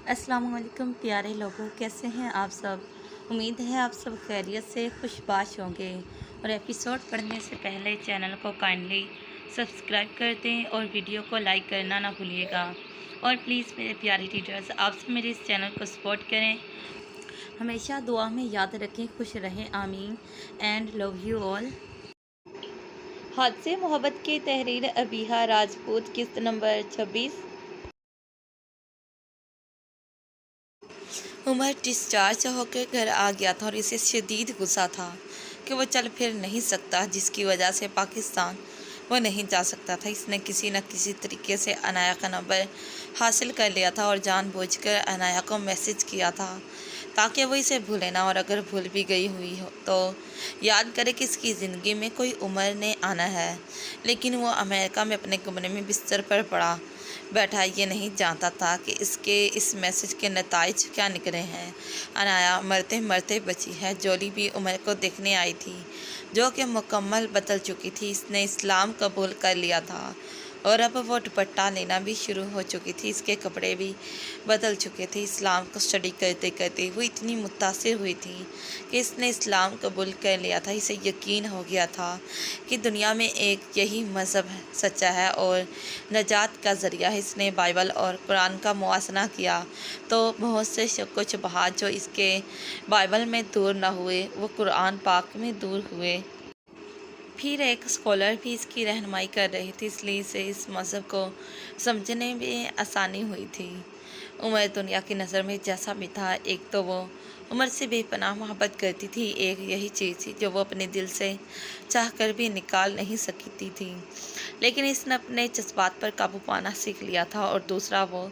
अस्सलाम वालेकुम प्यारे लोगों, कैसे हैं आप सब। उम्मीद है आप सब खैरियत से खुशबाश होंगे। और एपिसोड पढ़ने से पहले चैनल को काइंडली सब्सक्राइब कर दें और वीडियो को लाइक करना ना भूलिएगा। और प्लीज़ मेरे प्यारे टीचर्स, आप सब मेरे इस चैनल को सपोर्ट करें, हमेशा दुआ में याद रखें। खुश रहें, आमीन एंड लव यू ऑल। हाथ से मोहब्बत की तहरीर अबीहा राजपूत, किस्त नंबर 26। उमर डिस्चार्ज होकर घर आ गया था और इसे शदीद गुस्सा था कि वो चल फिर नहीं सकता, जिसकी वजह से पाकिस्तान वो नहीं जा सकता था। इसने किसी न किसी तरीके से अनाया का नंबर हासिल कर लिया था और जानबूझकर अनाया को मैसेज किया था ताकि वो इसे भूले ना, और अगर भूल भी गई हुई हो तो याद करे कि इसकी ज़िंदगी में कोई उमर ने आना है। लेकिन वो अमेरिका में अपने कमरे में बिस्तर पर पड़ा बैठा ये नहीं जानता था कि इसके इस मैसेज के नताइज क्या निकले हैं। अनाया मरते मरते बची है। जोली भी उमर को देखने आई थी, जो कि मुकम्मल बदल चुकी थी। इसने इस्लाम कबूल कर लिया था और अब वो दुपट्टा लेना भी शुरू हो चुकी थी। इसके कपड़े भी बदल चुके थे। इस्लाम को स्टडी करते करते वो इतनी मुतासिर हुई थी कि इसने इस्लाम कबूल कर लिया था। इसे यकीन हो गया था कि दुनिया में एक यही मज़हब सच्चा है और नजात का ज़रिया है। इसने बाइबल और कुरान का मुआसना किया तो बहुत से शक व शुबहात जो इसके बाइबल में दूर ना हुए, वो कुरान पाक में दूर हुए। फिर एक स्कॉलर भी इसकी रहनुमाई कर रही थी, इसलिए इसे इस मज़हब को समझने में आसानी हुई थी। उमर दुनिया की नज़र में जैसा भी था, एक तो वो उमर से बेपनाह मोहब्बत करती थी, एक यही चीज़ थी जो वो अपने दिल से चाह कर भी निकाल नहीं सकती थी। लेकिन इसने अपने जज्बात पर काबू पाना सीख लिया था। और दूसरा वो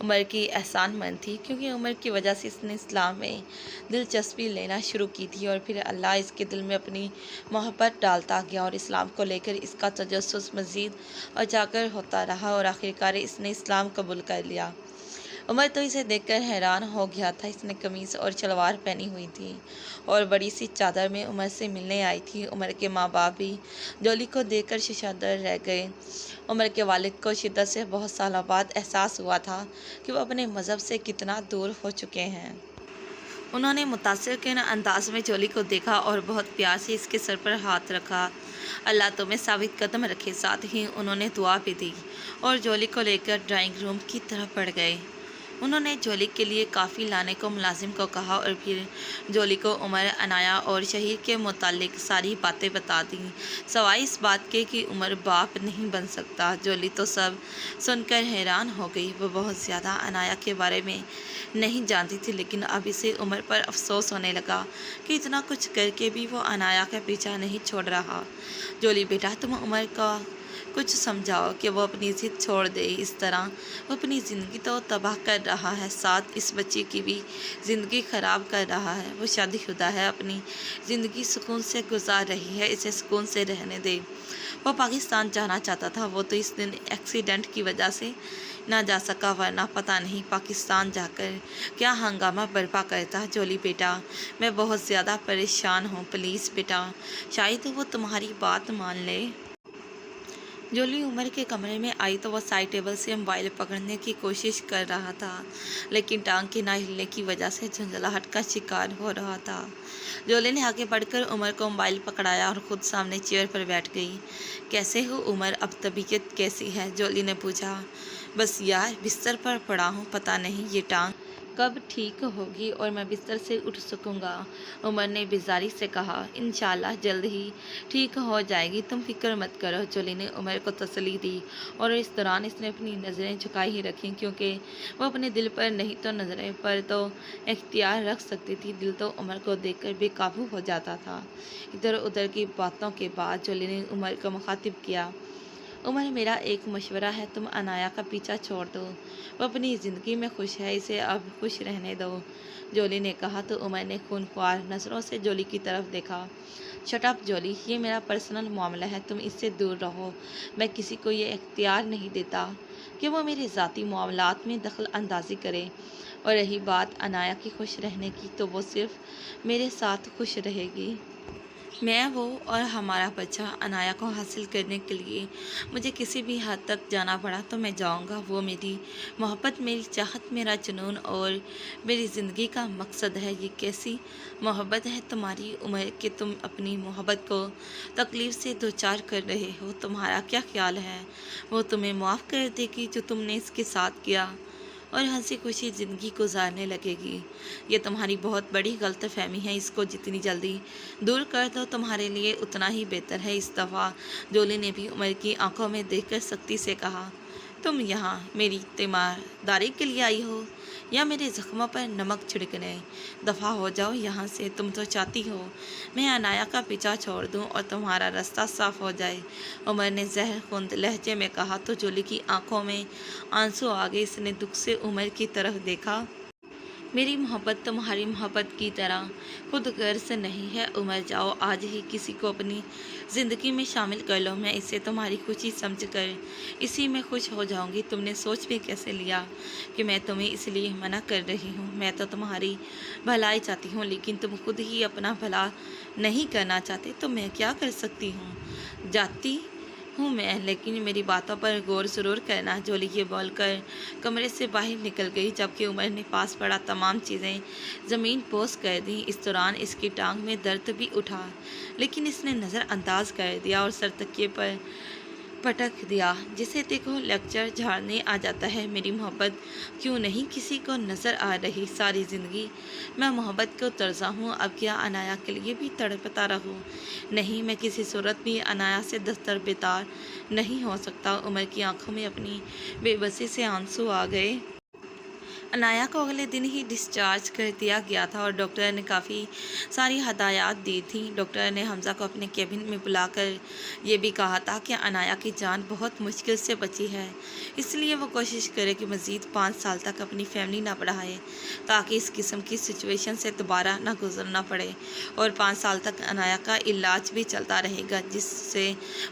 उमर की एहसानमंद थी, क्योंकि उमर की वजह से इसने इस्लाम में दिलचस्पी लेना शुरू की थी और फिर अल्लाह इसके दिल में अपनी मोहब्बत डालता गया और इस्लाम को लेकर इसका तजस्सुस मज़ीद उजागर होता रहा और आखिरकार इसने इस्लाम कबूल कर लिया। उमर तो इसे देखकर हैरान हो गया था। इसने कमीज़ और शलवार पहनी हुई थी और बड़ी सी चादर में उमर से मिलने आई थी। उमर के माँ बाप भी जोली को देखकर शर्मसार रह गए। उमर के वालिद को शिद्दत से बहुत सालों बाद एहसास हुआ था कि वो अपने मज़हब से कितना दूर हो चुके हैं। उन्होंने मुतासिर अंदाज में जोली को देखा और बहुत प्यार से इसके सर पर हाथ रखा। अल्लाह तुम्हें साबित कदम रखे। साथ ही उन्होंने दुआ भी दी और जोली को लेकर ड्राइंग रूम की तरफ बढ़ गए। उन्होंने जोली के लिए काफ़ी लाने को मुलाजिम को कहा और फिर जोली को उमर, अनाया और शहीर के मुतालिक सारी बातें बता दी, सवाई इस बात के कि उमर बाप नहीं बन सकता। जोली तो सब सुनकर हैरान हो गई। वो बहुत ज़्यादा अनाया के बारे में नहीं जानती थी, लेकिन अब इसे उमर पर अफसोस होने लगा कि इतना कुछ करके भी वो अनाया का पीछा नहीं छोड़ रहा। जोली बेटा, तुम उमर का कुछ समझाओ कि वो अपनी ज़िद छोड़ दे। इस तरह वो अपनी ज़िंदगी तो तबाह कर रहा है, साथ इस बच्ची की भी ज़िंदगी ख़राब कर रहा है। वो शादीशुदा है, अपनी ज़िंदगी सुकून से गुजार रही है, इसे सुकून से रहने दे। वो पाकिस्तान जाना चाहता था, वो तो इस दिन एक्सीडेंट की वजह से ना जा सका, वरना पता नहीं पाकिस्तान जाकर क्या हंगामा बर्पा करता। जोली बेटा, मैं बहुत ज़्यादा परेशान हूँ, प्लीज़ बेटा, शायद वो तुम्हारी बात मान ले। जोली उमर के कमरे में आई तो वह साइड टेबल से मोबाइल पकड़ने की कोशिश कर रहा था, लेकिन टांग के ना हिलने की वजह से झंझलाहट का शिकार हो रहा था। जोली ने आगे बढ़कर उमर को मोबाइल पकड़ाया और खुद सामने चेयर पर बैठ गई। कैसे हो उमर, अब तबीयत कैसी है? जोली ने पूछा। बस यार, बिस्तर पर पड़ा हूँ, पता नहीं ये टांग कब ठीक होगी और मैं बिस्तर से उठ सकूँगा। उमर ने बेजारी से कहा। इंशाल्लाह जल्द ही ठीक हो जाएगी, तुम फिक्र मत करो। जोली ने उमर को तसल्ली दी और इस दौरान इसने अपनी नज़रें झुकाई ही रखीं, क्योंकि वो अपने दिल पर नहीं तो नज़रें पर तो इख्तियार रख सकती थी। दिल तो उमर को देखकर बेकाबू हो जाता था। इधर उधर की बातों के बाद जोली ने उमर को मुखातिब किया। उमर, मेरा एक मशवरा है, तुम अनाया का पीछा छोड़ दो। वो अपनी ज़िंदगी में खुश है, इसे अब खुश रहने दो। जोली ने कहा तो उमर ने खूनख्वार नज़रों से जोली की तरफ देखा। शट अप जोली, ये मेरा पर्सनल मामला है, तुम इससे दूर रहो। मैं किसी को ये इख्तियार नहीं देता कि वो मेरे ज़ाती मामलात में दखल अंदाजी करे। और रही बात अनाया की खुश रहने की, तो वो सिर्फ मेरे साथ खुश रहेगी। میں وہ اور ہمارا بچہ عنایا کو حاصل کرنے کے لیے مجھے کسی بھی حد تک جانا پڑا تو میں جاؤں گا۔ وہ میری محبت، میری چاہت، میرا جنون اور میری زندگی کا مقصد ہے۔ یہ کیسی محبت ہے تمہاری عمر کہ تم اپنی محبت کو تکلیف سے دوچار کر رہے ہو؟ تمہارا کیا خیال ہے وہ تمہیں معاف کر دے گی جو تم نے اس کے ساتھ کیا اور ہنسی خوشی زندگی گزارنے لگے گی؟ یہ تمہاری بہت بڑی غلط فہمی ہے، اس کو جتنی جلدی دور کر دو تمہارے لیے اتنا ہی بہتر ہے۔ اس دفعہ جولی نے بھی عمر کی آنکھوں میں دیکھ کر سختی سے کہا، تم یہاں میری تیمارداری کے لیے آئی ہو یا میرے زخموں پر نمک چھڑکنے؟ دفع ہو جاؤ یہاں سے۔ تم تو چاہتی ہو میں عنایا کا پیچھا چھوڑ دوں اور تمہارا راستہ صاف ہو جائے، عمر نے زہر خوند لہجے میں کہا تو جولی کی آنکھوں میں آنسو آ گئے۔ اس نے دکھ سے عمر کی طرف دیکھا۔ میری محبت تمہاری محبت کی طرح خود غرض نہیں ہے عمر، جاؤ آج ہی کسی کو اپنی زندگی میں شامل کر لو۔ میں اسے تمہاری خوشی سمجھ کر اسی میں خوش ہو جاؤں گی۔ تم نے سوچ بھی کیسے لیا کہ میں تمہیں اس لیے منع کر رہی ہوں؟ میں تو تمہاری بھلائی چاہتی ہوں لیکن تم خود ہی اپنا بھلا نہیں کرنا چاہتے تو میں کیا کر سکتی ہوں؟ جاتی ہوں میں، لیکن میری باتوں پر غور ضرور کرنا۔ جولی یہ بول کر کمرے سے باہر نکل گئی جبکہ عمر نے پاس پڑا تمام چیزیں زمین پوش کر دیں۔ اس دوران اس کی ٹانگ میں درد بھی اٹھا لیکن اس نے نظر انداز کر دیا اور سر تکیے پر پٹک دیا۔ جسے دیکھو لیکچر جھاڑنے آ جاتا ہے۔ میری محبت کیوں نہیں کسی کو نظر آ رہی؟ ساری زندگی میں محبت کو ترسا ہوں، اب کیا عنایا کے لیے بھی تڑپتا رہوں؟ نہیں، میں کسی صورت بھی عنایا سے دستبردار نہیں ہو سکتا۔ عمر کی آنکھوں میں اپنی بے بسی سے آنسو آ گئے۔ عنایا کو اگلے دن ہی ڈسچارج کر دیا گیا تھا اور ڈاکٹر نے کافی ساری ہدایات دی تھیں۔ ڈاکٹر نے حمزہ کو اپنے کیبن میں بلا کر یہ بھی کہا تھا کہ عنایا کی جان بہت مشکل سے بچی ہے، اس لیے وہ کوشش کرے کہ مزید 5 سال تک اپنی فیملی نہ بڑھائے تاکہ اس قسم کی سچویشن سے دوبارہ نہ گزرنا پڑے، اور 5 سال تک عنایا کا علاج بھی چلتا رہے گا جس سے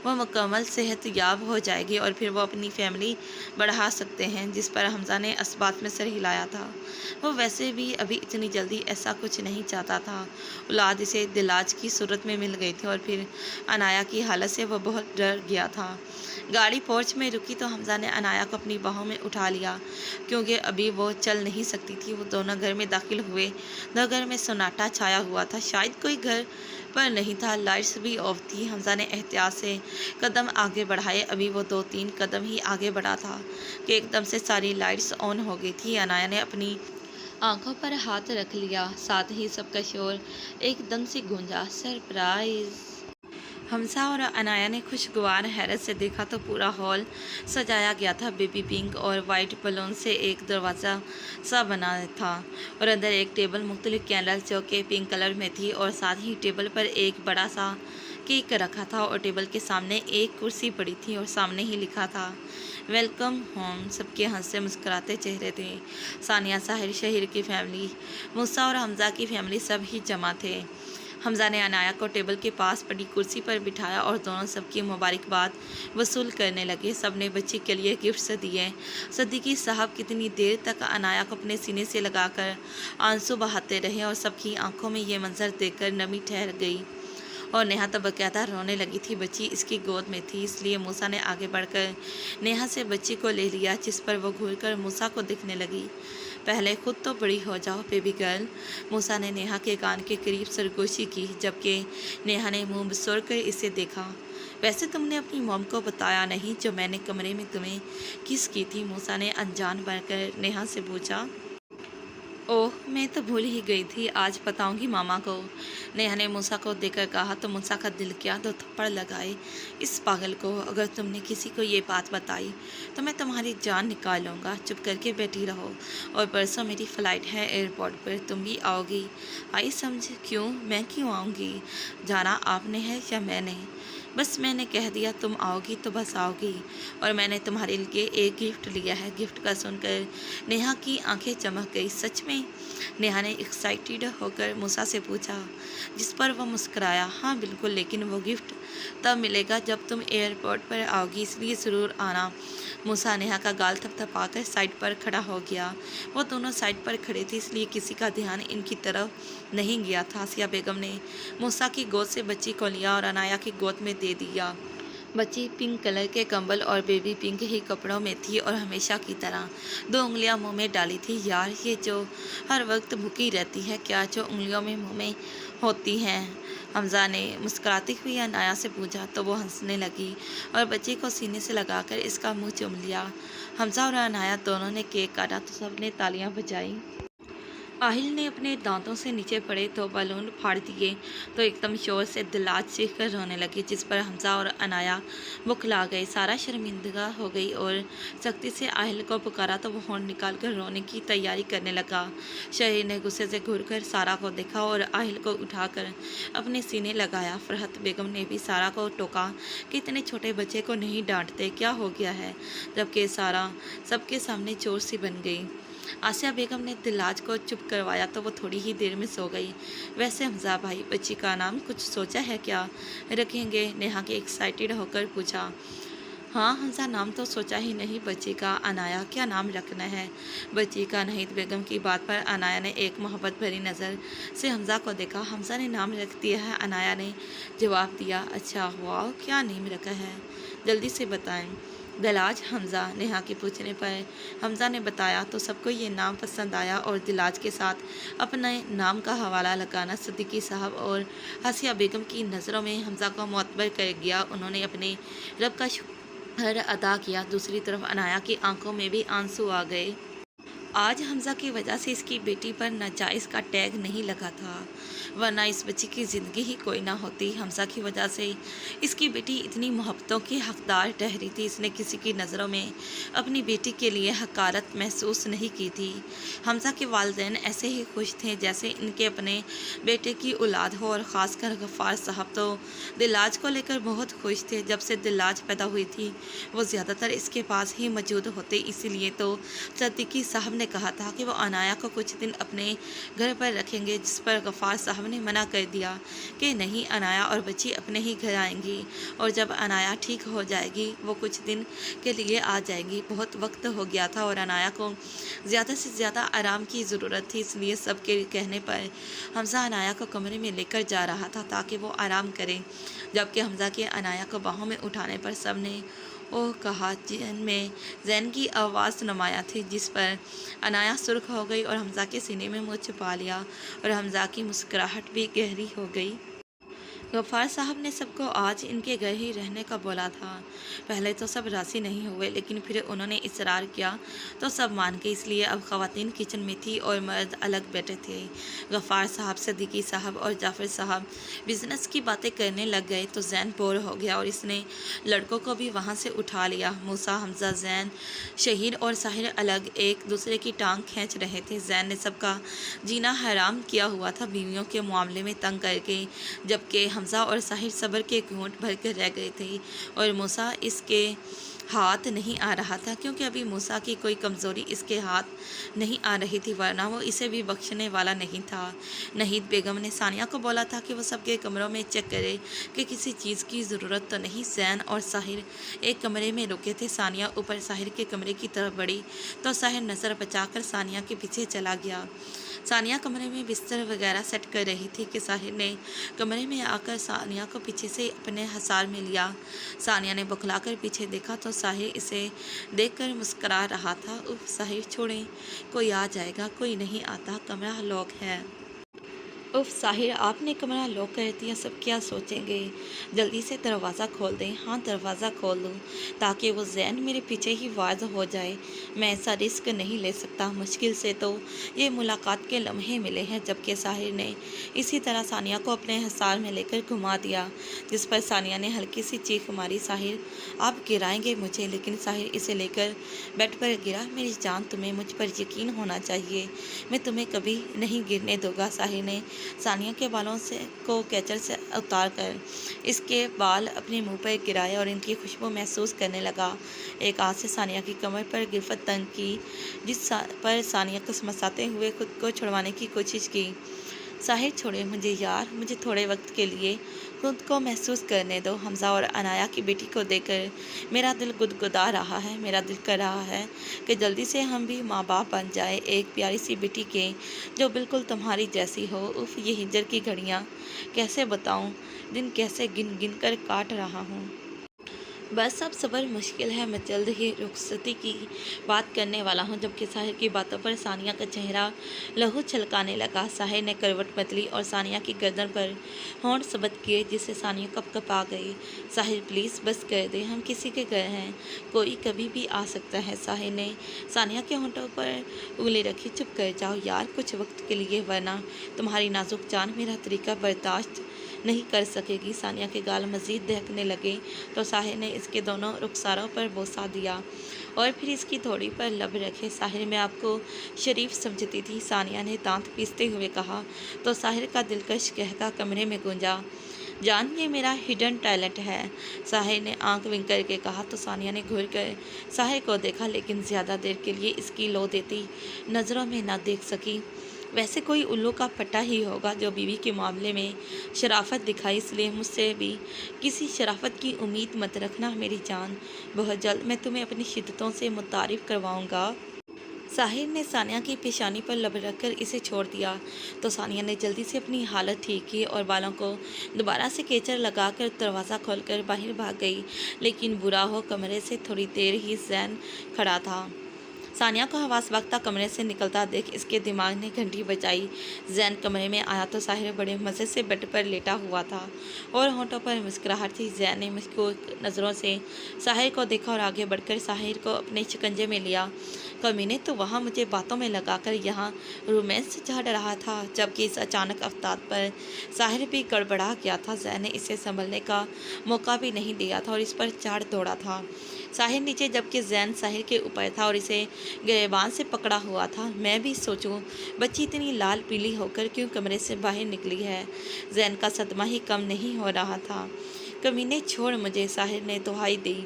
وہ مکمل صحت یاب ہو جائے گی اور پھر وہ اپنی فیملی بڑھا سکتے ہیں، جس پر حمزہ نے اسبات میں سر ہلایا تھا۔ وہ ویسے بھی ابھی اتنی جلدی ایسا کچھ نہیں چاہتا تھا۔ اولاد اسے دلاج کی صورت میں مل گئی تھی اور پھر عنایا کی حالت سے وہ بہت ڈر گیا تھا۔ گاڑی پورچ میں رکی تو حمزہ نے عنایا کو اپنی باہوں میں اٹھا لیا کیونکہ ابھی وہ چل نہیں سکتی تھی۔ وہ دونوں گھر میں داخل ہوئے تو گھر میں سناٹا چھایا ہوا تھا، شاید کوئی گھر پر نہیں تھا، لائٹس بھی آف تھی۔ حمزہ نے احتیاط سے قدم آگے بڑھائے، ابھی وہ 2-3 قدم ہی آگے بڑھا تھا کہ ایک دم سے ساری لائٹس آن ہو گئی تھی۔ عنایا نے اپنی آنکھوں پر ہاتھ رکھ لیا، ساتھ ہی سب کا شور ایک دم سے گونجا، سرپرائز! حمزہ اور عنایا نے خوشگوار حیرت سے دیکھا تو پورا ہال سجایا گیا تھا، بیبی پنک اور وائٹ بلون سے ایک دروازہ سا بنا تھا اور اندر ایک ٹیبل مختلف کینڈلز جو کہ پنک کلر میں تھی، اور ساتھ ہی ٹیبل پر ایک بڑا سا کیک رکھا تھا اور ٹیبل کے سامنے ایک کرسی پڑی تھی اور سامنے ہی لکھا تھا ویلکم ہوم۔ سب کے ہنستے مسکراتے چہرے تھے۔ ثانیہ، ساحر، شہر کی فیملی، موسیٰ اور حمزہ کی فیملی سب ہی جمع تھے۔ حمزہ نے عنایا کو ٹیبل کے پاس پڑی کرسی پر بٹھایا اور دونوں سب کی مبارکباد وصول کرنے لگے۔ سب نے بچی کے لیے گفٹس دیے۔ صدیقی صاحب کتنی دیر تک عنایا کو اپنے سینے سے لگا کر آنسو بہاتے رہے اور سب کی آنکھوں میں یہ منظر دیکھ کر نمی ٹھہر گئی اور نیہا تو باقاعدہ رونے لگی تھی۔ بچی اس کی گود میں تھی، اس لیے موسیٰ نے آگے بڑھ کر نیہا سے بچی کو لے لیا، جس پر وہ گھور کر موسیٰ کو دیکھنے لگی۔ پہلے خود تو بڑی ہو جاؤ بیبی گرل۔ موسیٰ نے نیہا کے کان کے قریب سرگوشی کی جبکہ نیہا نے منہ بسور کر اسے دیکھا۔ ویسے تم نے اپنی موم کو بتایا نہیں جو میں نے کمرے میں تمہیں کس کی تھی؟ موسیٰ نے انجان بن کر نیہا سے پوچھا۔ اوہ، میں تو بھول ہی گئی تھی، آج بتاؤں گی ماما کو، نیہا نے موسیٰ کو دیکھ کر کہا تو موسیٰ کا دل کیا 2 تھپڑ لگائے اس پاگل کو۔ اگر تم نے کسی کو یہ بات بتائی تو میں تمہاری جان نکال لوں گا۔ چپ کر کے بیٹھی رہو، اور پرسوں میری فلائٹ ہے ایئرپورٹ پر، تم بھی آؤ گی؟ آئی سمجھ؟ کیوں؟ میں کیوں آؤں گی؟ جانا آپ نے ہے یا میں نے؟ بس میں نے کہہ دیا تم آؤ گی تو بس آؤ گی، اور میں نے تمہارے لیے ایک گفٹ لیا ہے۔ گفٹ کا سن کر نیہا کی آنکھیں چمک گئی۔ سچ میں؟ نیہا نے ایکسائٹیڈ ہو کر موسیٰ سے پوچھا، جس پر وہ مسکرایا۔ ہاں بالکل، لیکن وہ گفٹ تب ملے گا جب تم ایئرپورٹ پر آؤ گی، اس لیے ضرور آنا۔ मूसा नेहा का गाल थपथपाकर साइड पर खड़ा हो गया। वो दोनों साइड पर खड़े थे, इसलिए किसी का ध्यान इनकी तरफ नहीं गया था। आसिया बेगम ने मूसा की गोद से बच्ची को लिया और अनाया की गोद में दे दिया। बच्ची पिंक कलर के कंबल और बेबी पिंक ही कपड़ों में थी और हमेशा की तरह 2 उंगलियां मुंह में डाली थी। यार, ये जो हर वक्त भूखी रहती है, क्या जो उंगलियों में मुंह में होती हैं? हमजा ने मुस्कुराती हुई अनाया से पूछा तो वो हंसने लगी और बच्ची को सीने से लगाकर इसका मुंह चूम लिया। हमजा और अनाया दोनों ने केक काटा तो सबने तालियां बजाई। आहिल ने अपने दांतों से नीचे पड़े तो बलून फाड़ दिए तो एकदम शोर से दिलाज सीख कर रोने लगी, जिस पर हमजा और अनाया बुखला गए। सारा शर्मिंदा हो गई और सख्ती से आहिल को पुकारा तो वो होंठ निकाल कर रोने की तैयारी करने लगा। शहीर ने गुस्से से घूरकर सारा को देखा और आहिल को उठाकर अपने सीने लगाया। फरहत बेगम ने भी सारा को टोका कि इतने छोटे बच्चे को नहीं डांटते, क्या हो गया है, जबकि सारा सबके सामने चोर सी बन गई। आसिया बेगम ने दिलाज को चुप करवाया तो वो थोड़ी ही देर में सो गई। वैसे हमजा भाई, बच्ची का नाम कुछ सोचा है क्या रखेंगे? नेहा के एक्साइटेड होकर पूछा। हाँ हमजा, नाम तो सोचा ही नहीं बच्ची का। अनाया, क्या नाम रखना है बच्ची का? नहीद बेगम की बात पर अनाया ने एक मोहब्बत भरी नज़र से हमजा को देखा। हमजा ने नाम रख दिया है, अनाया ने जवाब दिया। अच्छा हुआ, क्या नाम रखा है, जल्दी से बताएं। दिलाज हमजा, नेहा के पूछने पर हमजा ने बताया तो सबको ये नाम पसंद आया और दिलाज के साथ अपने नाम का हवाला लगाना सिद्दीकी साहब और आसिया बेगम की नज़रों में हमजा को मोतबर कर गया। उन्होंने अपने रब का शुक्र अदा किया। दूसरी तरफ अनाया की आंखों में भी आंसू आ गए। आज हमजा की वजह से इसकी बेटी पर नाजायज़ का टैग नहीं लगा था, वरना इस बच्ची की ज़िंदगी ही कोई ना होती। हमजा की वजह से इसकी बेटी इतनी मोहब्बतों की हकदार ठहरी थी। इसने किसी की नज़रों में अपनी बेटी के लिए हकारत महसूस नहीं की थी। हमजा के वालिदैन ऐसे ही खुश थे जैसे इनके अपने बेटे की औलाद हो, और ख़ासकर गफ़ार साहब तो दिलाज को लेकर बहुत खुश थे। जब से दिलाज पैदा हुई थी वो ज़्यादातर इसके पास ही मौजूद होते, इसीलिए तो सिद्दीकी साहब ने कहा था कि वो अनाया को कुछ दिन अपने घर पर रखेंगे, जिस पर गफ़ार साहब ने मना कर दिया कि नहीं, अनाया और बच्ची अपने ही घर आएंगी और जब अनाया ठीक हो जाएगी वो कुछ दिन के लिए आ जाएगी। बहुत वक्त हो गया था और अनाया को ज़्यादा से ज़्यादा आराम की ज़रूरत थी, इसलिए सबके कहने पर हमजा अनाया को कमरे में लेकर जा रहा था ताकि वो आराम करें। जबकि हमजा के अनाया को बाहों में उठाने पर सब ने ओह कहा, जिनमें जैन की आवाज़ नुमाया थी, जिस पर अनाया सुर्ख हो गई और हमजा के सीने में मुँह छुपा लिया और हमजा की मुस्कुराहट भी गहरी हो गई। गफ़ार साहब ने सबको आज इनके घर ही रहने का बोला था। पहले तो सब राज़ी नहीं हुए, लेकिन फिर उन्होंने इसरार किया तो सब मान गए। इसलिए अब ख़वातीन किचन में थी और मर्द अलग बैठे थे। गफ़ार साहब, सिद्दीकी साहब और जाफ़र साहब बिज़नेस की बातें करने लग गए तो जैन बोर हो गया और इसने लड़कों को भी वहाँ से उठा लिया। मूसा, हमजा, जैन, शहीर और साहिर अलग एक दूसरे की टांग खींच रहे थे। जैन ने सबका जीना हराम किया हुआ था बीवियों के मामले में तंग करके, जबकि हमजा और साहिर सब्र के घूंट भर कर रह गए थे और मूसा इसके हाथ नहीं आ रहा था, क्योंकि अभी मूसा की कोई कमज़ोरी इसके हाथ नहीं आ रही थी, वरना वो इसे भी बख्शने वाला नहीं था। नहीद बेगम ने सानिया को बोला था कि वो सबके कमरों में चेक करे कि किसी चीज़ की ज़रूरत तो नहीं। जैन और साहिर एक कमरे में रुके थे। सानिया ऊपर साहिर के कमरे की तरफ बढ़ी तो साहिर नज़र बचाकर सानिया के पीछे चला गया। सानिया कमरे में बिस्तर वगैरह सेट कर रही थी कि साहिर ने कमरे में आकर सानिया को पीछे से अपने हसार में लिया। सानिया ने बौखलाकर पीछे देखा तो साहिर इसे देखकर मुस्करा रहा था। उफ साहिर, छोड़ें, कोई आ जाएगा, कोई नहीं आता, कमरा लॉक है। उफ साहिर, आपने कमरा लॉक कर दिया, सब क्या सोचेंगे? जल्दी से दरवाज़ा खोल दें। हाँ, दरवाज़ा खोल दूँ ताकि वो जैन मेरे पीछे ही वाज़ हो जाए। मैं ऐसा रिस्क नहीं ले सकता। मुश्किल से तो ये मुलाकात के लम्हे मिले हैं। जबकि साहिर ने इसी तरह सानिया को अपने हिसार में लेकर घुमा दिया, जिस पर सानिया ने हल्की सी चीख मारी। साहिर, आप गिराएंगे मुझे। लेकिन साहिर इसे लेकर बेड पर गिरा। मेरी जान, तुम्हें मुझ पर यकीन होना चाहिए, मैं तुम्हें कभी नहीं गिरने दूंगा। साहिर ने सानिया के बालों से को कैचर से उतार कर इसके बाल अपने मुंह पर गिराए और इनकी खुशबू महसूस करने लगा। एक हाथ से सानिया की कमर पर गिरफ्त तंग की, जिस पर सानिया कसमसाते हुए खुद को छुड़वाने की कोशिश की। साहिर छोड़े मुझे यार, मुझे थोड़े वक्त के लिए खुद को महसूस करने दो। हमजा और अनाया की बेटी को देखकर मेरा दिल गुदगुदा रहा है। मेरा दिल कर रहा है कि जल्दी से हम भी माँ बाप बन जाए, एक प्यारी सी बेटी के जो बिल्कुल तुम्हारी जैसी हो। उफ, ये हिजर की घड़ियाँ कैसे बताऊँ, दिन कैसे गिन गिन कर काट रहा हूँ। बस अब सब्र मुश्किल है, मैं जल्द ही रुखसती की बात करने वाला हूँ। जबकि साहिर की बातों पर सानिया का चेहरा लहू छलकाने लगा। साहिर ने करवट बदली और सानिया की गर्दन पर होंठ सबत किए, जिससे सानिया कपकपा गई। साहिर प्लीज़ बस कर दे, हम किसी के घर हैं, कोई कभी भी आ सकता है। साहिर ने सानिया के होंठों पर उंगली रखी। चुप कर जाओ यार, कुछ वक्त के लिए, वरना तुम्हारी नाजुक जान मेरा तरीका बर्दाश्त नहीं कर सकेगी। सानिया के गाल मज़ीद दहकने लगे तो साहिर ने इसके दोनों रुखसारों पर बोसा दिया और फिर इसकी थोड़ी पर लब रखे। साहिर, मैं आपको शरीफ समझती थी, सानिया ने दांत पीसते हुए कहा तो साहिर का दिलकश कहका कमरे में गूंजा। जान, ये मेरा हिडन टैलेंट है, साहिर ने आंख विंक करके कहा तो सानिया ने घूर कर साहिर को देखा, लेकिन ज़्यादा देर के लिए इसकी लो देती नज़रों में ना देख सकी। वैसे कोई उल्लू का पट्टा ही होगा जो बीवी के मामले में शराफत दिखाई, इसलिए मुझसे भी किसी शराफत की उम्मीद मत रखना मेरी जान। बहुत जल्द मैं तुम्हें अपनी शिद्दतों से मुतारिफ करवाऊंगा। साहिर ने सानिया की पेशानी पर लब रखकर इसे छोड़ दिया तो सानिया ने जल्दी से अपनी हालत ठीक की और बालों को दोबारा से केचर लगाकर दरवाज़ा खोलकर बाहर भाग गई। लेकिन बुरा हो, कमरे से थोड़ी देर ही जैन खड़ा था। सानिया को हवास वक्ता कमरे से निकलता देख इसके दिमाग ने घंटी बजाई। जैन कमरे में आया तो साहिर बड़े मज़े से बेड पर लेटा हुआ था और होंठों पर मुस्कुराहट थी। जैन ने मशकूक नज़रों से साहिर को देखा और आगे बढ़कर साहिर को अपने शिकंजे में लिया। कमीने तो वहाँ मुझे बातों में लगाकर यहाँ रोमांस झाड़ रहा था। जबकि इस अचानक अवतार पर साहिर भी गड़बड़ा गया था। जैन ने इसे संभलने का मौका भी नहीं दिया था और इस पर चाड़ दौड़ा था। साहिर नीचे, जबकि जैन साहिर के ऊपर था और इसे गिरेबान से पकड़ा हुआ था। मैं भी सोचूं, बच्ची इतनी लाल पीली होकर क्यों कमरे से बाहर निकली है। जैन का सदमा ही कम नहीं हो रहा था। कमीने छोड़ मुझे, साहिर ने दुहाई दी।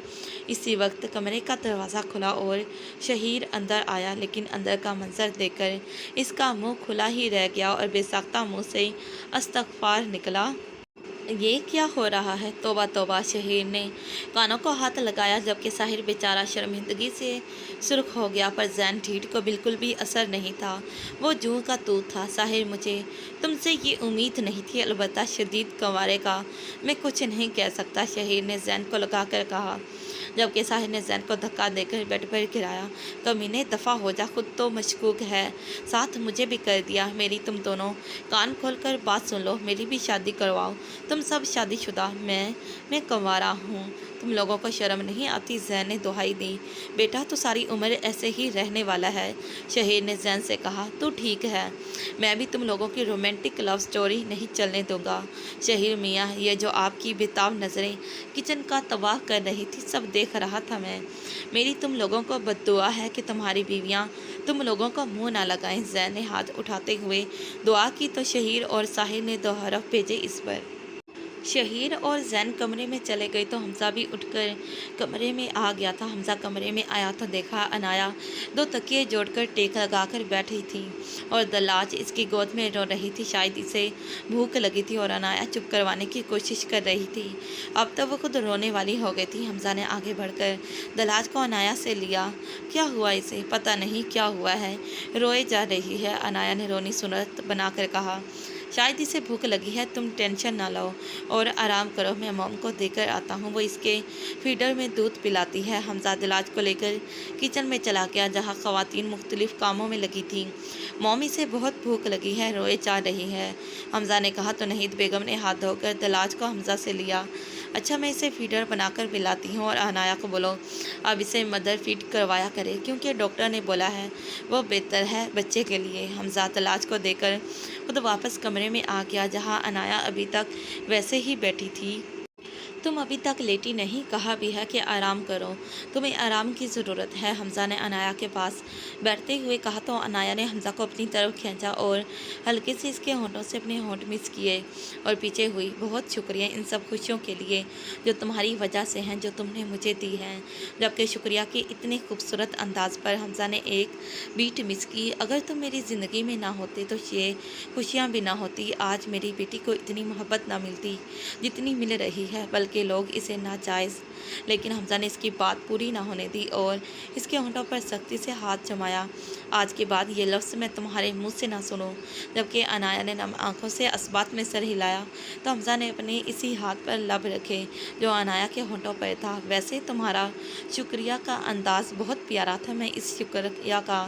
इसी वक्त कमरे का दरवाज़ा खुला और शहीर अंदर आया, लेकिन अंदर का मंजर देखकर इसका मुंह खुला ही रह गया और बेसाख्ता मुंह से अस्तगफार निकला। ये क्या हो रहा है? तौबा तौबा, शहीर ने कानों को हाथ लगाया, जबकि साहिर बेचारा शर्मिंदगी से सुर्ख हो गया। पर जैन ढीठ को बिल्कुल भी असर नहीं था, वो जूं का तू था। साहिर, मुझे तुमसे ये उम्मीद नहीं थी, अलबत्ता शदीद कंवारे का मैं कुछ नहीं कह सकता, शहीर ने जैन को लगा कर कहा, जबकि साहिर ने जैन को धक्का देकर बेड पर गिराया। कमीने दफ़ा हो जा, खुद तो मशकूक है, साथ मुझे भी कर दिया। मेरी तुम दोनों कान खोलकर बात सुन लो, मेरी भी शादी करवाओ। तुम सब शादीशुदा, मैं कंवारा हूँ, तुम लोगों को शर्म नहीं आती? जैन ने दुहाई दी। बेटा तो सारी उम्र ऐसे ही रहने वाला है, शहीर ने जैन से कहा। तो ठीक है, मैं भी तुम लोगों की रोमांटिक लव स्टोरी नहीं चलने दूंगा। शहीर मियाँ, ये जो आपकी बेताब नज़रें किचन का तबाह कर रही थी, सब देख रहा था मैं। मेरी तुम लोगों को बद्दुआ है कि तुम्हारी बीवियाँ तुम लोगों को मुंह ना लगाएं। जैन ने हाथ उठाते हुए दुआ की तो शहीर और साहिर ने दो हरफ भेजे इस पर। शहीर और जैन कमरे में चले गए तो हमजा भी उठकर कमरे में आ गया था। हमजा कमरे में आया तो देखा अनाया दो तकिए जोड़कर टेक लगाकर बैठी थी और दलाज इसकी गोद में रो रही थी। शायद इसे भूख लगी थी और अनाया चुप करवाने की कोशिश कर रही थी। अब तो वो खुद रोने वाली हो गई थी। हमजा ने आगे बढ़कर दलाज को अनाया से लिया। क्या हुआ इसे? पता नहीं क्या हुआ है, रोए जा रही है, अनाया ने रोनी सूरत बनाकर कहा। शायद इसे भूख लगी है, तुम टेंशन ना लो और आराम करो, मैं मॉम को देकर आता हूँ, वो इसके फीडर में दूध पिलाती है। हमजा दिलाज को लेकर किचन में चला गया, जहाँ ख़वातीन मुख्तलिफ़ कामों में लगी थी। मॉम, इसे बहुत भूख लगी है, रोए जा रही है, हमजा ने कहा तो नहीद बेगम ने हाथ धोकर दिलाज को हमजा से लिया। अच्छा, मैं इसे फीडर बनाकर पिलाती हूँ और अनाया को बोलो अब इसे मदर फीड करवाया करे, क्योंकि डॉक्टर ने बोला है वो बेहतर है बच्चे के लिए। हमजा दिलाज को देकर खुद वापस कमरे में आ गया, जहाँ अनाया अभी तक वैसे ही बैठी थी। तुम अभी तक लेटी नहीं, कहा भी है कि आराम करो, तुम्हें आराम की ज़रूरत है। हमज़ा ने अनाया के पास बैठते हुए कहा तो अनाया ने हमज़ा को अपनी तरफ खींचा और हल्के से इसके होंठों से अपने होंठ मिस किए और पीछे हुई। बहुत शुक्रिया इन सब खुशियों के लिए जो तुम्हारी वजह से हैं, जो तुमने मुझे दी हैं। जबकि शुक्रिया के इतने खूबसूरत अंदाज पर हमज़ा ने एक बीट मिस की। अगर तुम मेरी ज़िंदगी में ना होते तो ये खुशियाँ भी ना होती, आज मेरी बेटी को इतनी मोहब्बत ना मिलती जितनी मिल रही है, बल्कि लोग इसे नाजायज़। लेकिन हमज़ा ने इसकी बात पूरी ना होने दी और इसके होंठों पर सख्ती से हाथ जमाया। आज के बाद ये लफ्ज़ मैं तुम्हारे मुंह से ना सुनूं। जबकि अनाया ने नम आंखों से इस्बात में सर हिलाया तो हमज़ा ने अपने इसी हाथ पर लब रखे जो अनाया के होंठों पर था। वैसे तुम्हारा शुक्रिया का अंदाज़ बहुत प्यारा था, मैं इस शुक्रिया का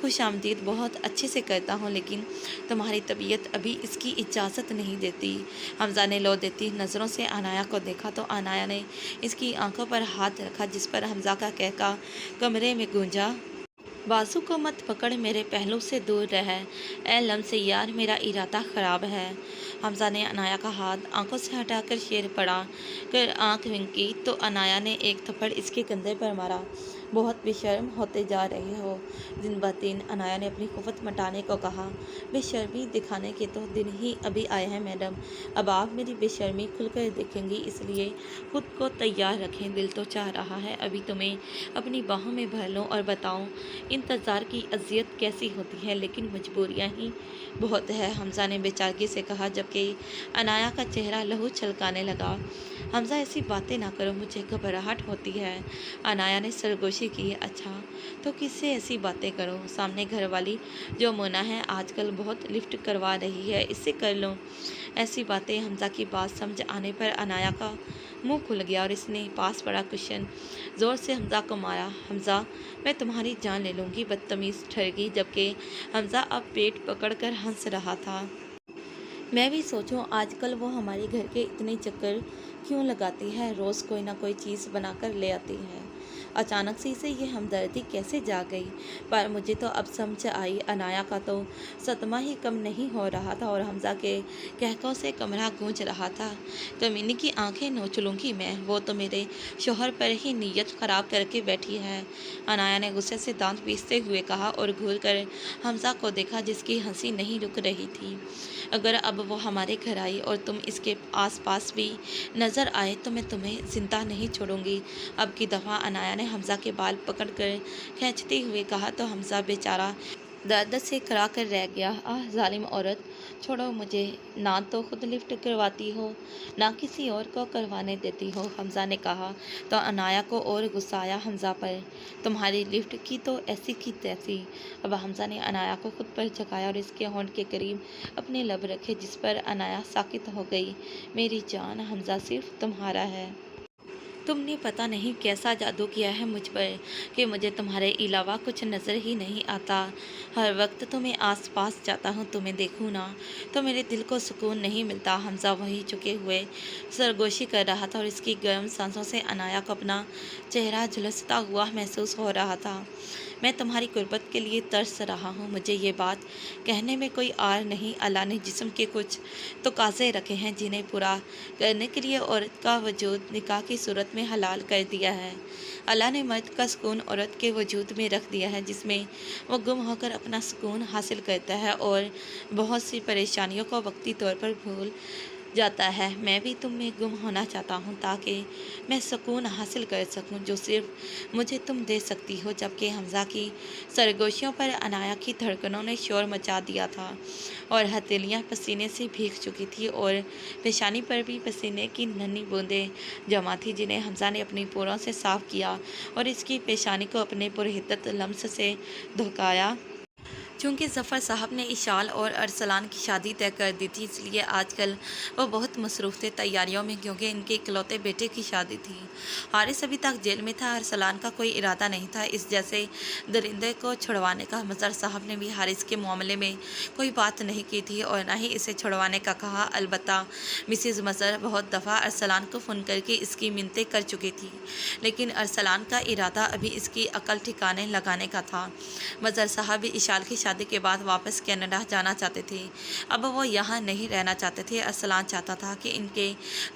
खुश आमदीद बहुत अच्छे से करता हूँ, लेकिन तुम्हारी तबीयत अभी इसकी इजाज़त नहीं देती। हमज़ा ने लो देती नज़रों से अनाया को देखा तो अनाया ने इसकी आंखों पर हाथ रखा, जिस पर हमज़ा का कहका कमरे में गूंजा, बाजू को मत पकड़, मेरे पहलू से दूर रह, ए लम्से यार मेरा इरादा ख़राब है। हमज़ा ने अनाया का हाथ आंखों से हटाकर शेर पड़ा कर आंख विंकी तो अनाया ने एक थप्पड़ इसके कंधे पर मारा। बहुत बेशर्म होते जा रहे हो दिन ब दिन, अनाया ने अपनी कुव्वत मटाने को कहा। बेशर्मी दिखाने के तो दिन ही अभी आए हैं मैडम, अब आप मेरी बेशर्मी खुलकर देखेंगी, इसलिए खुद को तैयार रखें। दिल तो चाह रहा है अभी तुम्हें अपनी बाहों में भर लूं और बताऊं इंतज़ार की अजियत कैसी होती है, लेकिन मजबूरियां ही बहुत है, हमज़ा ने बेचारगी से कहा। जबकि अनाया का चेहरा लहू छलकाने लगा। हमज़ा ऐसी बातें ना करो, मुझे घबराहट होती है। अनाया ने सरगोशी की। अच्छा तो किससे ऐसी बातें करो, सामने घर वाली जो मोना है आजकल बहुत लिफ्ट करवा रही है, इससे कर लो ऐसी बातें। हमज़ा की बात समझ आने पर अनाया का मुंह खुल गया और इसने पास पड़ा कुशन ज़ोर से हमज़ा को मारा। हमज़ा मैं तुम्हारी जान ले लूँगी, बदतमीज़ ठहर गई। जबकि हमज़ा अब पेट पकड़कर हंस रहा था। मैं भी सोचूं आजकल वो हमारे घर के इतने चक्कर क्यों लगाती है, रोज़ कोई ना कोई चीज़ बनाकर ले आती है। अचानक से इसे ये हमदर्दी कैसे जाग गई, पर मुझे तो अब समझ आई। अनाया का तो सदमा ही कम नहीं हो रहा था और हमज़ा के कहकों से कमरा गूंज रहा था। कमीनी की आंखें नोच लूँगी मैं, वो तो मेरे शोहर पर ही नीयत ख़राब करके बैठी है। अनाया ने गुस्से से दांत पीसते हुए कहा और घूर कर हमज़ा को देखा, जिसकी हंसी नहीं रुक रही थी। अगर अब वो हमारे घर आई और तुम इसके आसपास भी नज़र आए तो मैं तुम्हें जिंदा नहीं छोड़ूंगी। अब की दफ़ा अनाया ने हमज़ा के बाल पकड़कर खींचते हुए कहा तो हमज़ा बेचारा दर्द से करा कर रह गया। आह जालिम औरत, छोड़ो मुझे, ना तो खुद लिफ्ट करवाती हो ना किसी और को करवाने देती हो, हमज़ा ने कहा तो अनाया को और गुस्सा आया हमज़ा पर। तुम्हारी लिफ्ट की तो ऐसी की तैसी। अब हमज़ा ने अनाया को खुद पर झुकाया और इसके होंठ के करीब अपने लब रखे, जिस पर अनाया साकित हो गई। मेरी जान, हमज़ा सिर्फ तुम्हारा है, तुमने पता नहीं कैसा जादू किया है मुझ पर कि मुझे तुम्हारे अलावा कुछ नज़र ही नहीं आता। हर वक्त तुम्हें आसपास जाता हूँ, तुम्हें देखूँ ना तो मेरे दिल को सुकून नहीं मिलता। हमज़ा वही झुके हुए सरगोशी कर रहा था और इसकी गर्म सांसों से अनाया को अपना चेहरा झुलसता हुआ महसूस हो रहा था। मैं तुम्हारी गुर्बत के लिए तरस रहा हूँ, मुझे ये बात कहने में कोई आर नहीं। अल्लाह ने जिस्म के कुछ तकाज़े रखे हैं जिन्हें पूरा करने के लिए औरत का वजूद निकाह की सूरत में हलाल कर दिया है। अल्लाह ने मर्द का सुकून औरत के वजूद में रख दिया है, जिसमें वो गुम होकर अपना सुकून हासिल करता है और बहुत सी परेशानियों को वक्ती तौर पर भूल जाता है। मैं भी तुम में गुम होना चाहता हूँ ताकि मैं सुकून हासिल कर सकूँ जो सिर्फ मुझे तुम दे सकती हो। जबकि हमज़ा की सरगोशियों पर अनाया की धड़कनों ने शोर मचा दिया था और हथेलियाँ पसीने से भीग चुकी थी और पेशानी पर भी पसीने की नन्ही बूंदें जमा थी, जिन्हें हमज़ा ने अपनी पोरों से साफ़ किया और इसकी पेशानी को अपने पुरहिद्दत लम्स से धोकाया। चूँकि ज़फ़र साहब ने इशाल और अरसलान की शादी तय कर दी थी, इसलिए आजकल वो बहुत मसरूफ़ थे तैयारियों में, क्योंकि इनके इकलौते बेटे की शादी थी। हारिस अभी तक जेल में था। अरसलान का कोई इरादा नहीं था इस जैसे दरिंदे को छुड़वाने का। मज़हर साहब ने भी हारिस के मामले में कोई बात नहीं की थी और न ही इसे छुड़वाने का कहा। अलबत्ता मिसेज़ मज़हर बहुत दफ़ा अरसलान को फ़ोन करके इसकी मिन्नतें कर चुकी थी, लेकिन अरसलान का इरादा अभी इसकी अकल ठिकाने लगाने का था। मज़हर साहब भी इशाल की शादी शादी के बाद वापस कनाडा जाना चाहते थे। अब वो यहाँ नहीं रहना चाहते थे। अरसलान चाहता था कि इनके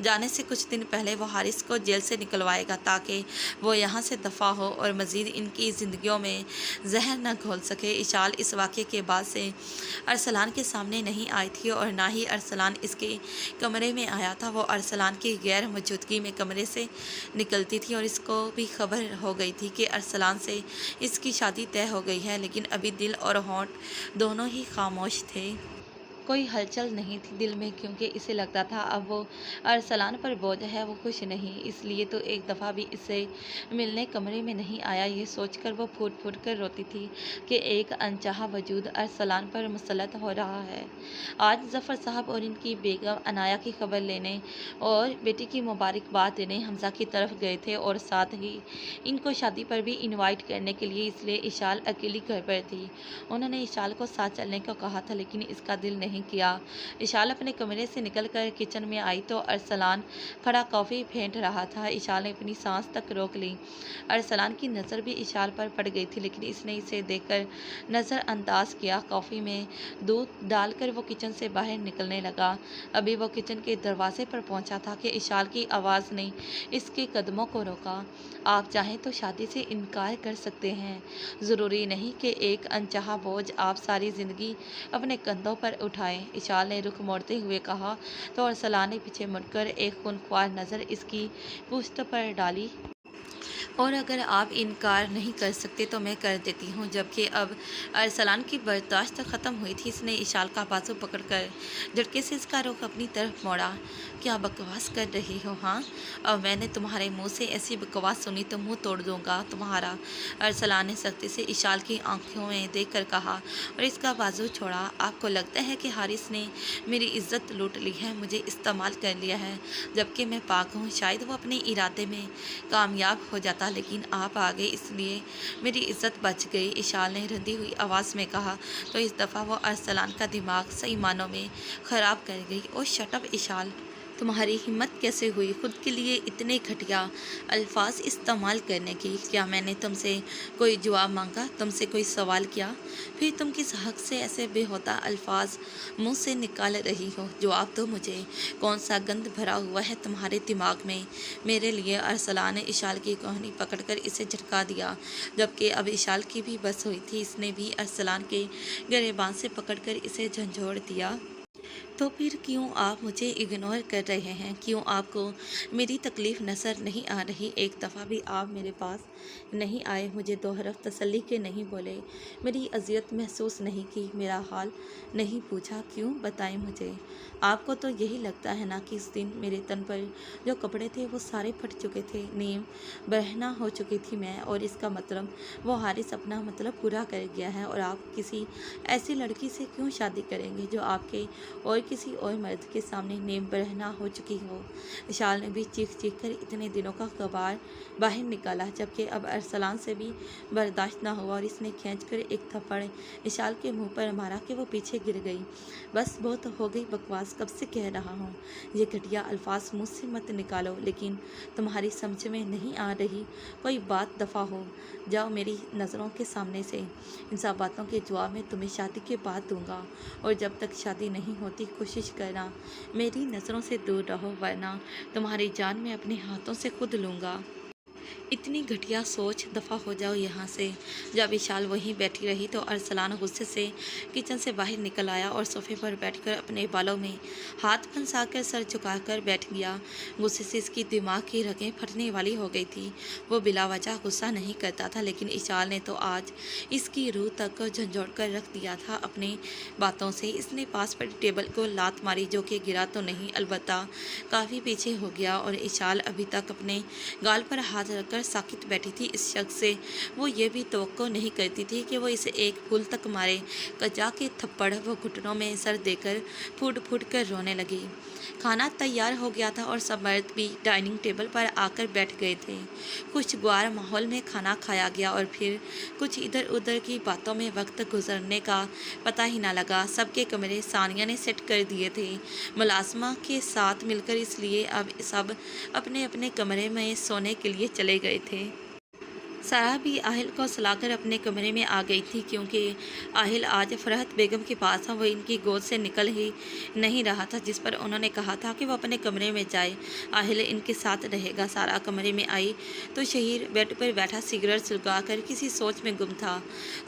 जाने से कुछ दिन पहले वो हारिस को जेल से निकलवाएगा ताकि वो यहाँ से दफ़ा हो और मज़ीद इनकी ज़िंदगियों में जहर न घोल सके। इशाल इस वाक़े के बाद से अरसलान के सामने नहीं आई थी और ना ही अरसलान इसके कमरे में आया था। वो अरसलान की गैर मौजूदगी में कमरे से निकलती थी और इसको भी खबर हो गई थी कि अरसलान से इसकी शादी तय हो गई है, लेकिन अभी दिल और होंठ दोनों ही खामोश थे। कोई हलचल नहीं थी दिल में, क्योंकि इसे लगता था अब वो अरसलान पर बोझ है, वो खुश नहीं। इसलिए तो एक दफ़ा भी इससे मिलने कमरे में नहीं आया। ये सोचकर वो फूट फूट कर रोती थी कि एक अनचाहा वजूद अरसलान पर मुसल्लत हो रहा है। आज जफ़र साहब और इनकी बेगम अनाया की खबर लेने और बेटी की मुबारकबाद देने हमज़ा की तरफ गए थे और साथ ही इनको शादी पर भी इनवाइट करने के लिए। इसलिए इशाल अकेली घर पर थी। उन्होंने इशाल को साथ चलने को कहा था, लेकिन इसका दिल नहीं किया। इशाल अपने कमरे से निकलकर किचन में आई तो अरसलान खड़ा कॉफ़ी फेंट रहा था। इशाल ने अपनी सांस तक रोक ली। अरसलान की नज़र भी इशाल पर पड़ गई थी, लेकिन इसने इसे देखकर नज़रअंदाज किया। कॉफ़ी में दूध डालकर वो किचन से बाहर निकलने लगा। अभी वो किचन के दरवाजे पर पहुंचा था कि इशाल की आवाज़ ने इसके कदमों को रोका। आप चाहें तो शादी से इनकार कर सकते हैं। ज़रूरी नहीं कि एक अनचाहा बोझ आप सारी ज़िंदगी अपने कंधों पर उठाएं। इशाल ने रुख मोड़ते हुए कहा तो अरसलान ने पीछे मुड़कर एक खूनख्वार नज़र इसकी पुश्त पर डाली। और अगर आप इनकार नहीं कर सकते तो मैं कर देती हूँ। जबकि अब अरसलान की बर्दाश्त ख़त्म हुई थी। इसने इशाल का बाजू पकड़कर झटके से इसका रुख अपनी तरफ मोड़ा। क्या बकवास कर रही हो? हाँ, अब मैंने तुम्हारे मुंह से ऐसी बकवास सुनी तो मुंह तोड़ दूंगा तुम्हारा। अरसलान ने सख्ती से इशाल की आंखों में देख कर कहा और इसका बाजू छोड़ा। आपको लगता है कि हारिस ने मेरी इज्जत लूट ली है, मुझे इस्तेमाल कर लिया है, जबकि मैं पाक हूँ। शायद वो अपने इरादे में कामयाब हो जाता, लेकिन आप आ गए इसलिए मेरी इज्जत बच गई। इशाल ने रंधी हुई आवाज़ में कहा तो इस दफ़ा वो अरसलान का दिमाग सही मानों में ख़राब कर गई। ओ शट अप इशाल, तुम्हारी हिम्मत कैसे हुई खुद के लिए इतने घटिया अल्फाज इस्तेमाल करने की? क्या मैंने तुमसे कोई जवाब मांगा, तुमसे कोई सवाल किया? फिर तुम किस हक़ से ऐसे बेहुदा अल्फाज मुंह से निकाल रही हो? जवाब दो मुझे, कौन सा गंद भरा हुआ है तुम्हारे दिमाग में मेरे लिए? अरसलान ने इशाल की कोहनी पकड़कर इसे झटका दिया। जबकि अब इशाल की भी बस हुई थी। इसने भी अरसलान के गिरेबान से पकड़कर इसे झंझोड़ दिया। तो फिर क्यों आप मुझे इग्नोर कर रहे हैं? क्यों आपको मेरी तकलीफ़ नज़र नहीं आ रही? एक दफ़ा भी आप मेरे पास नहीं आए, मुझे दो हरफ तसल्ली के नहीं बोले, मेरी अजियत महसूस नहीं की, मेरा हाल नहीं पूछा। क्यों बताएं मुझे? आपको तो यही लगता है ना कि इस दिन मेरे तन पर जो कपड़े थे वो सारे फट चुके थे, नीम बहना हो चुकी थी मैं, और इसका मतलब वो हारिस अपना मतलब पूरा कर गया है। और आप किसी ऐसी लड़की से क्यों शादी करेंगे जो आपके और किसी और मर्द के सामने नेम बरहना हो चुकी हो? इशाल ने भी चीख चीख कर इतने दिनों का कबाड़ बाहर निकाला। जबकि अब अरसलान से भी बर्दाश्त ना हुआ और इसने खींचकर एक थप्पड़ इशाल के मुंह पर मारा कि वो पीछे गिर गई। बस बहुत हो गई बकवास, कब से कह रहा हूँ ये घटिया अल्फाज मुझ से मत निकालो, लेकिन तुम्हारी समझ में नहीं आ रही। कोई बात दफ़ा हो जाओ मेरी नज़रों के सामने से। इन सब बातों के जवाब में तुम्हें शादी के बाद दूंगा, और जब तक शादी नहीं होती कोशिश करना मेरी नज़रों से दूर रहो, वरना तुम्हारी जान मैं अपने हाथों से खुद लूँगा। इतनी घटिया सोच, दफ़ा हो जाओ यहाँ से। जब इशाल वहीं बैठी रही तो अरसलान गुस्से से किचन से बाहर निकल आया और सोफे पर बैठकर अपने बालों में हाथ फंसाकर सर झुकाकर बैठ गया। गुस्से से इसकी दिमाग की रगें फटने वाली हो गई थी। वो बिला वजह गुस्सा नहीं करता था, लेकिन इशाल ने तो आज इसकी रूह तक झंझोड़ कर रख दिया था अपने बातों से। इसने पास पड़ी टेबल को लात मारी, जो कि गिरा तो नहीं, अलबत्ता काफ़ी पीछे हो गया। और इशाल अभी तक अपने गाल पर हाथ रखकर साकित बैठी थी। इस शख्स से वो ये भी तवक्को नहीं करती थी कि वो इसे एक फूल तक मारे। कजा के थप्पड़ वो घुटनों में सर देकर फूट फूट कर रोने लगी। खाना तैयार हो गया था और सब मर्द भी डाइनिंग टेबल पर आकर बैठ गए थे। खुशगवार माहौल में खाना खाया गया और फिर कुछ इधर उधर की बातों में वक्त गुजरने का पता ही ना लगा। सबके कमरे सानिया ने सेट कर दिए थे मुलाजमा के साथ मिलकर, इसलिए अब सब अपने अपने कमरे में सोने के लिए चले गए थे। सारा भी आहिल को सुलाकर अपने कमरे में आ गई थी, क्योंकि आहिल आज फरहत बेगम के पास था। वो इनकी गोद से निकल ही नहीं रहा था, जिस पर उन्होंने कहा था कि वो अपने कमरे में जाए, आहिल इनके साथ रहेगा। सारा कमरे में आई तो शहीर बेड पर बैठा सिगरेट सुलगाकर किसी सोच में गुम था।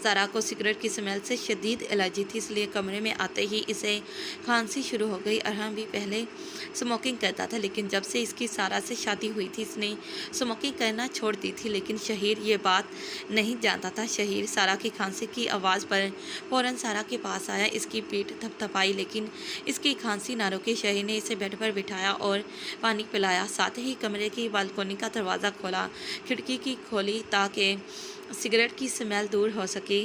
सारा को सिगरेट की स्मेल से शदीद एलर्जी थी, इसलिए कमरे में आते ही इसे खांसी शुरू हो गई। अरहम भी पहले स्मोकिंग करता था, लेकिन जब से इसकी सारा से शादी हुई थी इसने स्मोकिंग करना छोड़ दी थी, लेकिन शहीर ये बात नहीं जानता था। शहीर सारा की खांसी की आवाज़ पर फ़ौरन सारा के पास आया, इसकी पीठ थपथपाई, लेकिन इसकी खांसी ना रुकी। शहीर ने इसे बेड पर बिठाया और पानी पिलाया, साथ ही कमरे की बालकोनी का दरवाज़ा खोला, खिड़की की खोली ताकि सिगरेट की स्मेल दूर हो सके।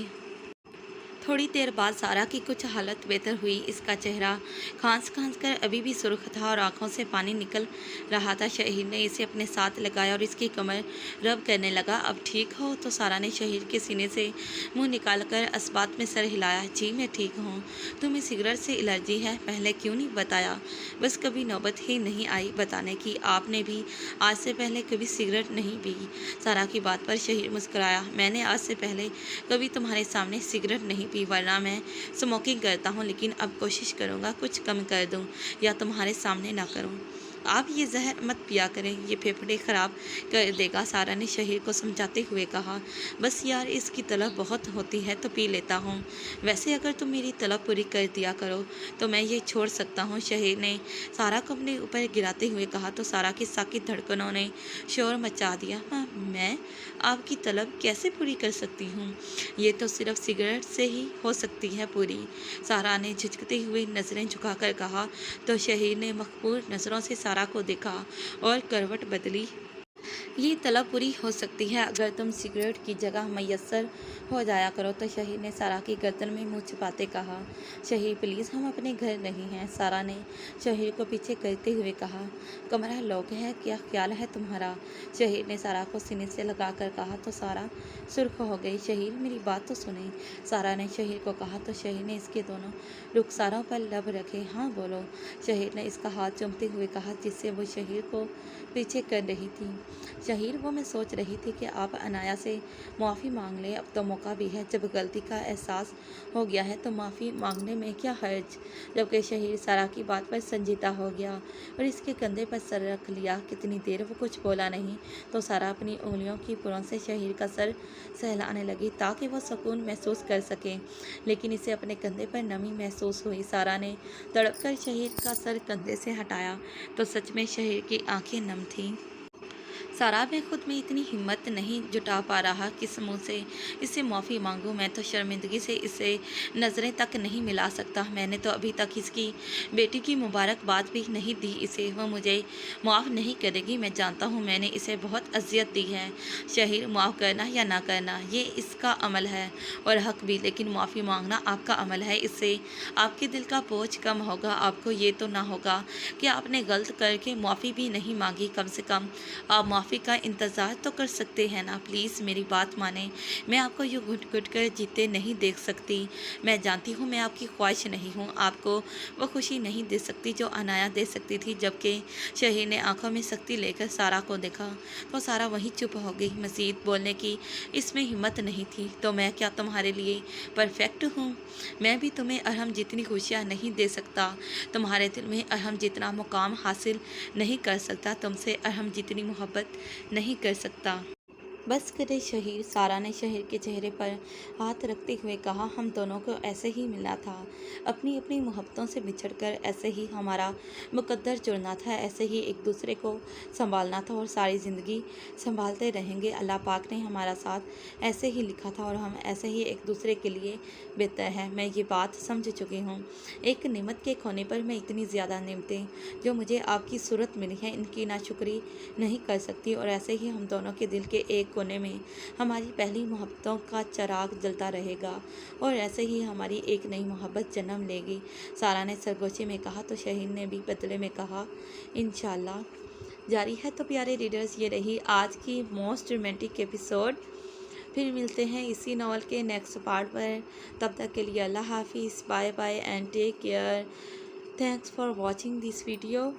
थोड़ी देर बाद सारा की कुछ हालत बेहतर हुई। इसका चेहरा खांस कर अभी भी सुर्ख था और आंखों से पानी निकल रहा था। शहीर ने इसे अपने साथ लगाया और इसकी कमर रब करने लगा। अब ठीक हो? तो सारा ने शहीर के सीने से मुंह निकालकर इस्बात में सर हिलाया। जी मैं ठीक हूँ। तुम्हें सिगरेट से एलर्जी है? पहले क्यों नहीं बताया? बस कभी नौबत ही नहीं आई बताने की। आपने भी आज से पहले कभी सिगरेट नहीं पी? सारा की बात पर शहीर मुस्कुराया। मैंने आज से पहले कभी तुम्हारे सामने सिगरेट नहीं, वरना मैं स्मोकिंग करता हूँ, लेकिन अब कोशिश करूँगा कुछ कम कर दूँ या तुम्हारे सामने ना करूँ। आप ये जहर मत पिया करें, ये फेफड़े ख़राब कर देगा, सारा ने शहीर को समझाते हुए कहा। बस यार इसकी तलब बहुत होती है तो पी लेता हूँ। वैसे अगर तुम मेरी तलब पूरी कर दिया करो तो मैं ये छोड़ सकता हूँ, शहीर ने सारा को अपने ऊपर गिराते हुए कहा। तो सारा की साकी धड़कनों ने शोर मचा दिया। हाँ, मैं आपकी तलब कैसे पूरी कर सकती हूँ? ये तो सिर्फ सिगरेट से ही हो सकती है पूरी, सारा ने झिझकते हुए नज़रें झुकाकर कहा। तो शहीर ने मखबूर नज़रों से सारा को देखा और करवट बदली। ये तलब पूरी हो सकती है अगर तुम सिगरेट की जगह मैसर हो जाया करो। तो शहीर ने सारा की गर्दन में मुँह छिपाते कहा। शहीर प्लीज़, हम अपने घर नहीं हैं, सारा ने शहीर को पीछे करते हुए कहा। कमरा लॉक है, क्या ख्याल है तुम्हारा? शहीर ने सारा को सीने से लगाकर कहा। तो सारा सुर्ख हो गई। शहीर मेरी बात तो सुने, सारा ने शहीर को कहा। तो शहीर ने इसके दोनों रुखसारों पर लब रखे। हाँ बोलो, शहीर ने इसका हाथ चूमते हुए कहा, जिससे वो शहीर को पीछे कर रही थी। शहीर, वो मैं सोच रही थी कि आप अनाया से माफ़ी मांग लें, अब तो मौका भी है। जब गलती का एहसास हो गया है तो माफ़ी मांगने में क्या हर्ज? जबकि शहीर सारा की बात पर संजीदा हो गया और इसके कंधे पर सर रख लिया। कितनी देर वो कुछ बोला नहीं, तो सारा अपनी उंगलियों की पुरों से शहीर का सर सहलाने लगी ताकि वो सुकून महसूस कर सके, लेकिन इसे अपने कंधे पर नमी महसूस हुई। सारा ने तड़प कर शहीर का सर कंधे से हटाया तो सच में शहीर की आंखें नम थीं। सारा मैं खुद में इतनी हिम्मत नहीं जुटा पा रहा किस मुँह से इससे माफ़ी मांगूं। मैं तो शर्मिंदगी से इसे नज़रें तक नहीं मिला सकता। मैंने तो अभी तक इसकी बेटी की मुबारकबाद भी नहीं दी इसे। वो मुझे माफ़ नहीं करेगी। मैं जानता हूँ मैंने इसे बहुत अजियत दी है। शहीर, माफ़ करना या ना करना ये इसका अमल है और हक भी, लेकिन माफ़ी मांगना आपका अमल है। इससे आपके दिल का बोझ कम होगा। आपको ये तो ना होगा कि आपने गलत करके माफ़ी भी नहीं मांगी। कम से कम आप माफ़ी का इंतज़ार तो कर सकते हैं ना। प्लीज़ मेरी बात माने, मैं आपको यूँ घुट घुट कर जीते नहीं देख सकती। मैं जानती हूँ मैं आपकी ख्वाहिश नहीं हूँ, आपको वो खुशी नहीं दे सकती जो अनाया दे सकती थी। जबकि शहीर ने आंखों में सख्ती लेकर सारा को देखा तो सारा वहीं चुप हो गई। मज़ीद बोलने की इसमें हिम्मत नहीं थी। तो मैं क्या तुम्हारे लिए परफेक्ट हूँ? मैं भी तुम्हें अरहम जितनी खुशियाँ नहीं दे सकता, तुम्हारे दिल में अरहम जितना मुकाम हासिल नहीं कर सकता, तुमसे अरहम जितनी मोहब्बत नहीं कर सकता। बस करे शहीर, सारा ने शहीर के चेहरे पर हाथ रखते हुए कहा। हम दोनों को ऐसे ही मिलना था, अपनी अपनी मोहब्बतों से बिछड़कर ऐसे ही हमारा मुकद्दर जुड़ना था, ऐसे ही एक दूसरे को संभालना था और सारी ज़िंदगी संभालते रहेंगे। अल्लाह पाक ने हमारा साथ ऐसे ही लिखा था और हम ऐसे ही एक दूसरे के लिए बेहतर हैं। मैं ये बात समझ चुकी हूँ। एक नेमत के खोने पर मैं इतनी ज़्यादा नेमतें जो मुझे आपकी सूरत मिली है इनकी नाशुक्री नहीं कर सकती, और ऐसे ही हम दोनों के दिल के एक कोने में हमारी पहली मोहब्बतों का चिराग जलता रहेगा और ऐसे ही हमारी एक नई मोहब्बत जन्म लेगी, सारा ने सरगोशी में कहा। तो शहीन ने भी बदले में कहा, इंशाल्लाह। जारी है। तो प्यारे रीडर्स, ये रही आज की मोस्ट रोमांटिक एपिसोड। फिर मिलते हैं इसी नॉवल के नेक्स्ट पार्ट पर। तब तक के लिए अल्लाह हाफिज़, bye bye and take care. Thanks for watching this video.